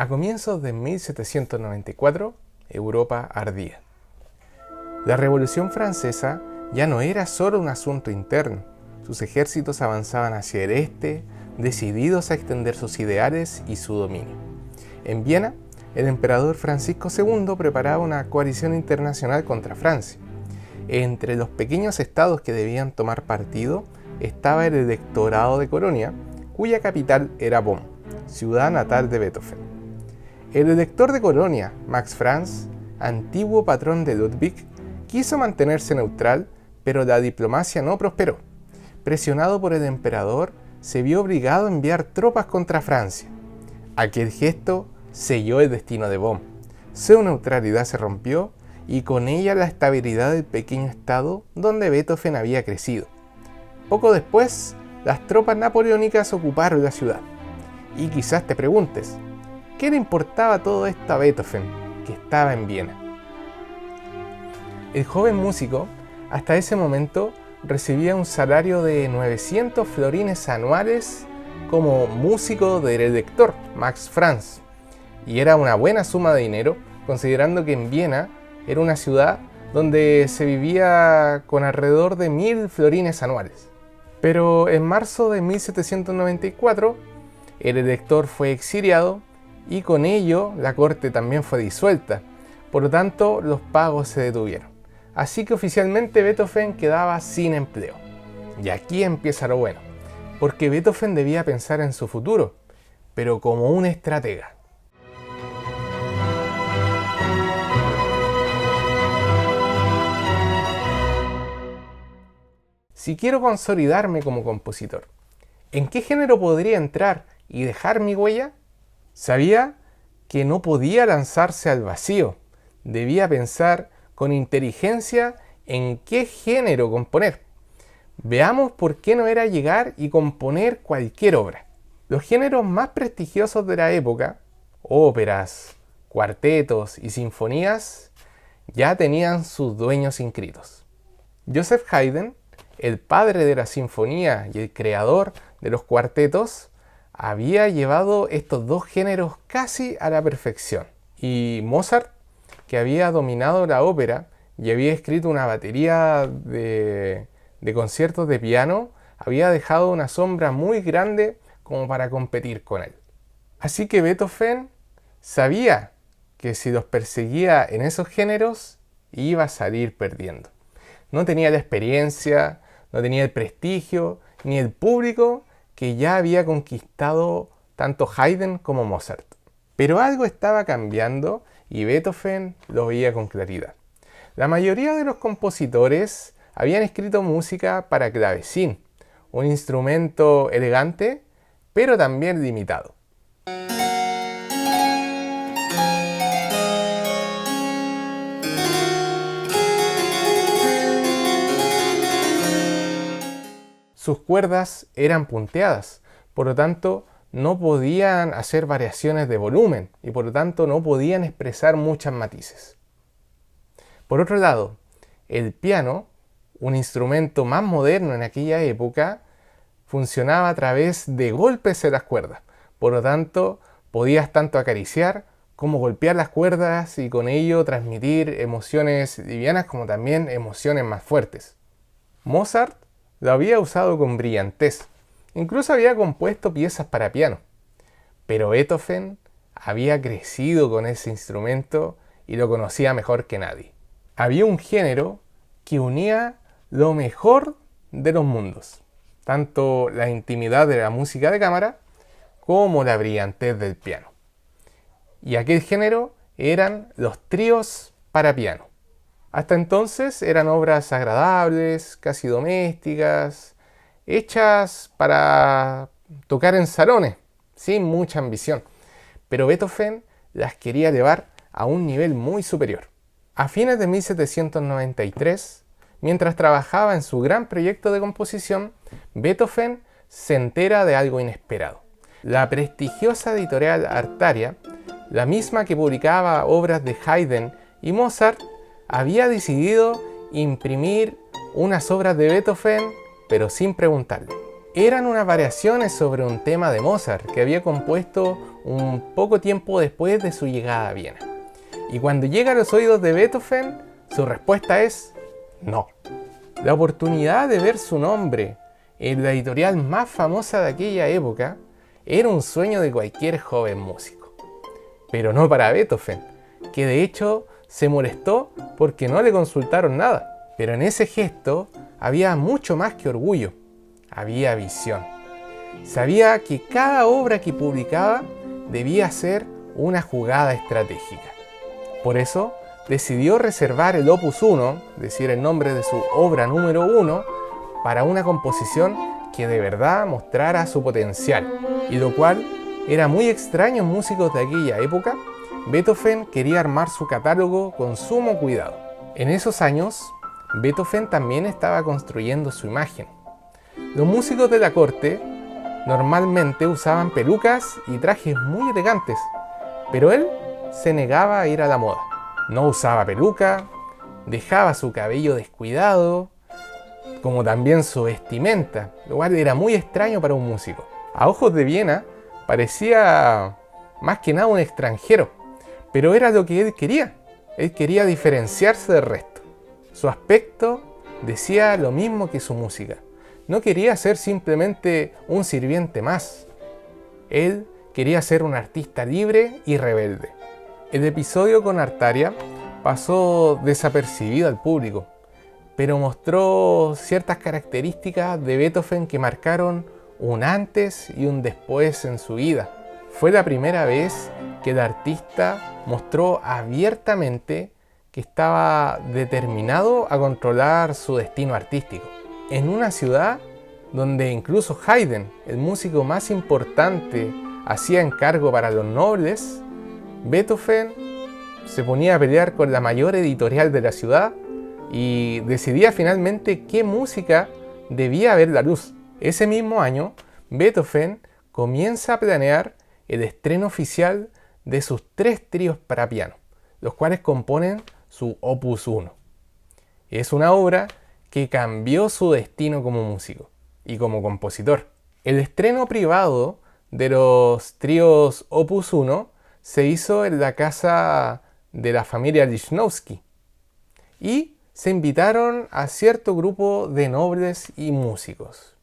A comienzos de 1794, Europa ardía. La Revolución Francesa ya no era solo un asunto interno. Sus ejércitos avanzaban hacia el este, decididos a extender sus ideales y su dominio. En Viena, el emperador Francisco II preparaba una coalición internacional contra Francia. Entre los pequeños estados que debían tomar partido estaba el Electorado de Colonia, cuya capital era Bonn, ciudad natal de Beethoven. El elector de Colonia, Max Franz, antiguo patrón de Ludwig, quiso mantenerse neutral, pero la diplomacia no prosperó. Presionado por el emperador, se vio obligado a enviar tropas contra Francia. Aquel gesto selló el destino de Bonn. Su neutralidad se rompió y con ella la estabilidad del pequeño estado donde Beethoven había crecido. Poco después, las tropas napoleónicas ocuparon la ciudad. Y quizás te preguntes, ¿qué le importaba todo esto a Beethoven, que estaba en Viena? El joven músico, hasta ese momento, recibía un salario de 900 florines anuales como músico del elector, Max Franz, y era una buena suma de dinero, considerando que en Viena era una ciudad donde se vivía con alrededor de 1000 florines anuales. Pero en marzo de 1794, el elector fue exiliado y con ello la corte también fue disuelta. Por lo tanto, los pagos se detuvieron. Así que oficialmente Beethoven quedaba sin empleo. Y aquí empieza lo bueno, porque Beethoven debía pensar en su futuro, pero como un estratega. Si quiero consolidarme como compositor, ¿en qué género podría entrar y dejar mi huella? Sabía que no podía lanzarse al vacío. Debía pensar con inteligencia en qué género componer. Veamos por qué no era llegar y componer cualquier obra. Los géneros más prestigiosos de la época, óperas, cuartetos y sinfonías, ya tenían sus dueños inscritos. Joseph Haydn, el padre de la sinfonía y el creador de los cuartetos, había llevado estos dos géneros casi a la perfección. Y Mozart, que había dominado la ópera y había escrito una batería de conciertos de piano, había dejado una sombra muy grande como para competir con él. Así que Beethoven sabía que si los perseguía en esos géneros, iba a salir perdiendo. No tenía la experiencia, no tenía el prestigio, ni el público que ya había conquistado tanto Haydn como Mozart. Pero algo estaba cambiando y Beethoven lo veía con claridad. La mayoría de los compositores habían escrito música para clavecín, un instrumento elegante, pero también limitado. Sus cuerdas eran punteadas, por lo tanto no podían hacer variaciones de volumen y por lo tanto no podían expresar muchos matices. Por otro lado, el piano, un instrumento más moderno en aquella época, funcionaba a través de golpes en las cuerdas. Por lo tanto, podías tanto acariciar como golpear las cuerdas y con ello transmitir emociones livianas como también emociones más fuertes. Mozart lo había usado con brillantez. Incluso había compuesto piezas para piano. Pero Beethoven había crecido con ese instrumento y lo conocía mejor que nadie. Había un género que unía lo mejor de los mundos, tanto la intimidad de la música de cámara como la brillantez del piano. Y aquel género eran los tríos para piano. Hasta entonces eran obras agradables, casi domésticas, hechas para tocar en salones, sin mucha ambición. Pero Beethoven las quería llevar a un nivel muy superior. A fines de 1793, mientras trabajaba en su gran proyecto de composición, Beethoven se entera de algo inesperado. La prestigiosa editorial Artaria, la misma que publicaba obras de Haydn y Mozart, había decidido imprimir unas obras de Beethoven, pero sin preguntarle. Eran unas variaciones sobre un tema de Mozart que había compuesto un poco tiempo después de su llegada a Viena. Y cuando llega a los oídos de Beethoven, su respuesta es no. La oportunidad de ver su nombre en la editorial más famosa de aquella época era un sueño de cualquier joven músico. Pero no para Beethoven, que de hecho se molestó porque no le consultaron nada. Pero en ese gesto había mucho más que orgullo. Había visión. Sabía que cada obra que publicaba debía ser una jugada estratégica. Por eso decidió reservar el Opus 1, es decir, el nombre de su obra número 1, para una composición que de verdad mostrara su potencial, y lo cual era muy extraño en músicos de aquella época. Beethoven quería armar su catálogo con sumo cuidado. En esos años, Beethoven también estaba construyendo su imagen. Los músicos de la corte normalmente usaban pelucas y trajes muy elegantes, pero él se negaba a ir a la moda. No usaba peluca, dejaba su cabello descuidado, como también su vestimenta, lo cual era muy extraño para un músico. A ojos de Viena parecía más que nada un extranjero, pero era lo que él quería. Él quería diferenciarse del resto. Su aspecto decía lo mismo que su música. No quería ser simplemente un sirviente más. Él quería ser un artista libre y rebelde. El episodio con Artaria pasó desapercibido al público, pero mostró ciertas características de Beethoven que marcaron un antes y un después en su vida. Fue la primera vez que el artista mostró abiertamente que estaba determinado a controlar su destino artístico. En una ciudad donde incluso Haydn, el músico más importante, hacía encargo para los nobles, Beethoven se ponía a pelear con la mayor editorial de la ciudad y decidía finalmente qué música debía ver la luz. Ese mismo año, Beethoven comienza a planear el estreno oficial de sus 3 tríos para piano, los cuales componen su Opus 1. Es una obra que cambió su destino como músico y como compositor. El estreno privado de los tríos Opus 1 se hizo en la casa de la familia Lichnowsky y se invitaron a cierto grupo de nobles y músicos.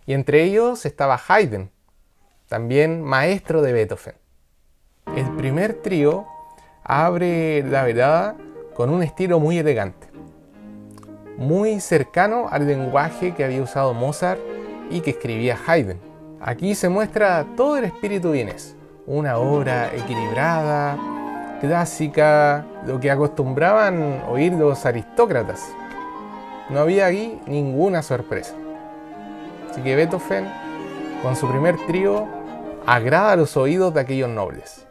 Y entre ellos estaba Haydn, también maestro de Beethoven. El primer trío abre la velada con un estilo muy elegante, muy cercano al lenguaje que había usado Mozart y que escribía Haydn. Aquí se muestra todo el espíritu vienés, una obra equilibrada, clásica, lo que acostumbraban oír los aristócratas. No había aquí ninguna sorpresa. Así que Beethoven, con su primer trío, agrada a los oídos de aquellos nobles.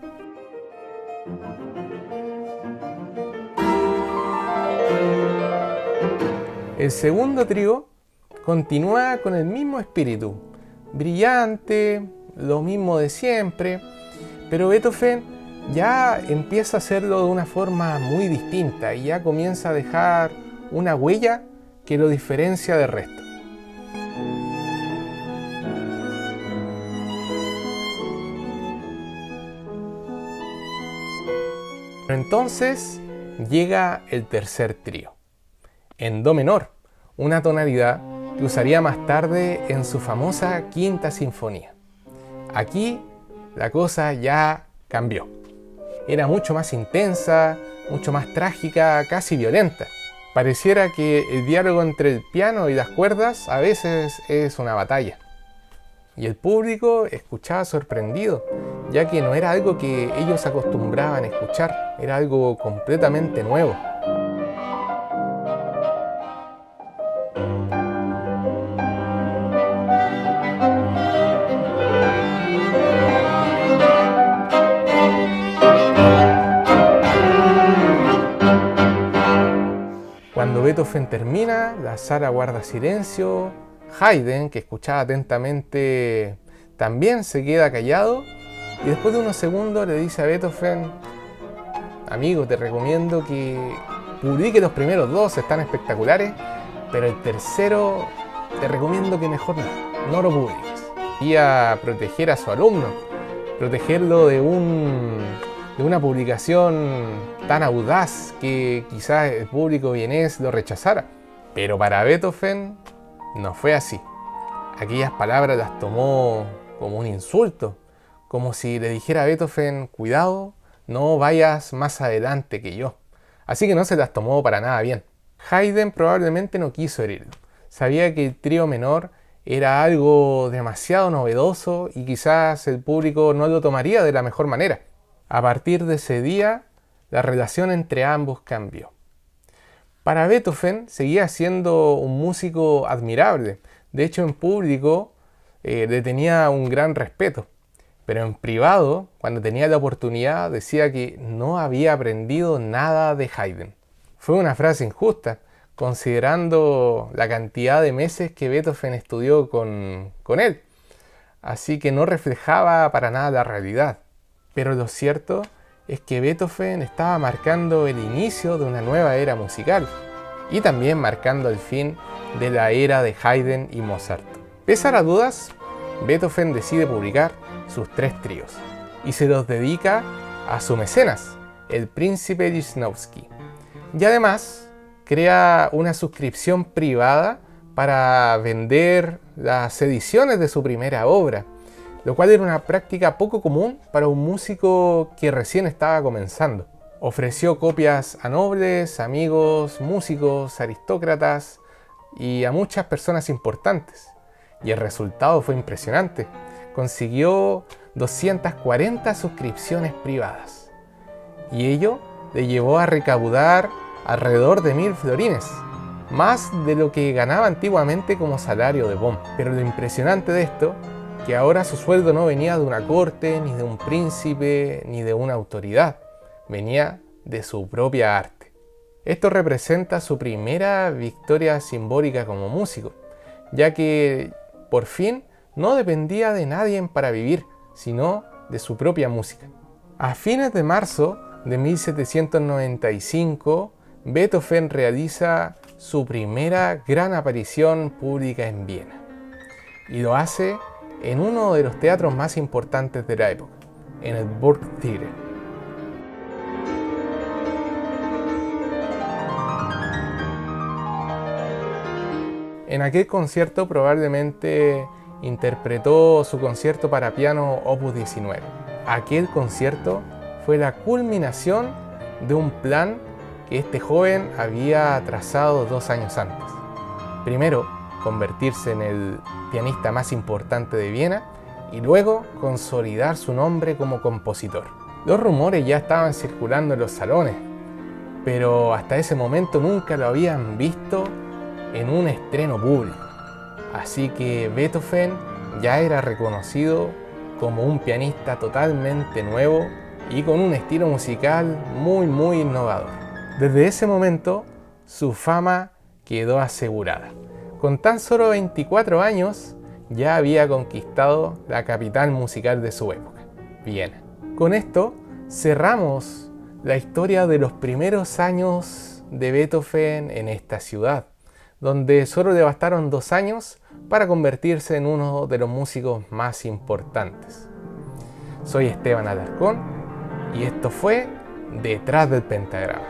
El segundo trío continúa con el mismo espíritu, brillante, lo mismo de siempre, pero Beethoven ya empieza a hacerlo de una forma muy distinta y ya comienza a dejar una huella que lo diferencia del resto. Entonces llega el tercer trío, en do menor, una tonalidad que usaría más tarde en su famosa Quinta Sinfonía. Aquí la cosa ya cambió. Era mucho más intensa, mucho más trágica, casi violenta. Pareciera que el diálogo entre el piano y las cuerdas a veces es una batalla. Y el público escuchaba sorprendido, ya que no era algo que ellos acostumbraban a escuchar, era algo completamente nuevo. Cuando Beethoven termina, la sala guarda silencio. Haydn, que escuchaba atentamente, también se queda callado y después de unos segundos le dice a Beethoven: amigo, te recomiendo que publique los primeros 2, están espectaculares, pero el tercero te recomiendo que mejor no. no lo publiques. Quería proteger a su alumno, protegerlo de una publicación tan audaz que quizás el público vienés lo rechazara. Pero para Beethoven no fue así. Aquellas palabras las tomó como un insulto, como si le dijera a Beethoven: cuidado, no vayas más adelante que yo. Así que no se las tomó para nada bien. Haydn probablemente no quiso herirlo. Sabía que el trío menor era algo demasiado novedoso y quizás el público no lo tomaría de la mejor manera. A partir de ese día, la relación entre ambos cambió. Para Beethoven seguía siendo un músico admirable. De hecho, en público le tenía un gran respeto. Pero en privado, cuando tenía la oportunidad, decía que no había aprendido nada de Haydn. Fue una frase injusta, considerando la cantidad de meses que Beethoven estudió con él. Así que no reflejaba para nada la realidad. Pero lo cierto es que Beethoven estaba marcando el inicio de una nueva era musical y también marcando el fin de la era de Haydn y Mozart. Pese a las dudas, Beethoven decide publicar sus 3 tríos y se los dedica a su mecenas, el príncipe Lichnowsky. Y además crea una suscripción privada para vender las ediciones de su primera obra, lo cual era una práctica poco común para un músico que recién estaba comenzando. Ofreció copias a nobles, amigos, músicos, aristócratas y a muchas personas importantes. Y el resultado fue impresionante. Consiguió 240 suscripciones privadas. Y ello le llevó a recaudar alrededor de 1000 florines, más de lo que ganaba antiguamente como salario de Bonn. Pero lo impresionante de esto, que ahora su sueldo no venía de una corte, ni de un príncipe, ni de una autoridad. Venía de su propia arte. Esto representa su primera victoria simbólica como músico, ya que por fin no dependía de nadie para vivir, sino de su propia música. A fines de marzo de 1795, Beethoven realiza su primera gran aparición pública en Viena. Y lo hace en uno de los teatros más importantes de la época, en el Burgtheater. En aquel concierto probablemente interpretó su concierto para piano Opus 19. Aquel concierto fue la culminación de un plan que este joven había trazado 2 años antes. Primero, convertirse en el pianista más importante de Viena y luego consolidar su nombre como compositor. Los rumores ya estaban circulando en los salones, pero hasta ese momento nunca lo habían visto en un estreno público. Así que Beethoven ya era reconocido como un pianista totalmente nuevo y con un estilo musical muy innovador. Desde ese momento, su fama quedó asegurada. Con tan solo 24 años, ya había conquistado la capital musical de su época, Viena. Con esto, cerramos la historia de los primeros años de Beethoven en esta ciudad, donde solo le bastaron 2 años para convertirse en uno de los músicos más importantes. Soy Esteban Alarcón y esto fue Detrás del Pentagrama.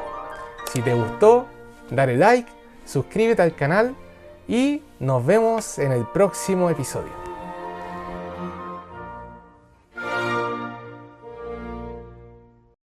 Si te gustó, dale like, suscríbete al canal y nos vemos en el próximo episodio.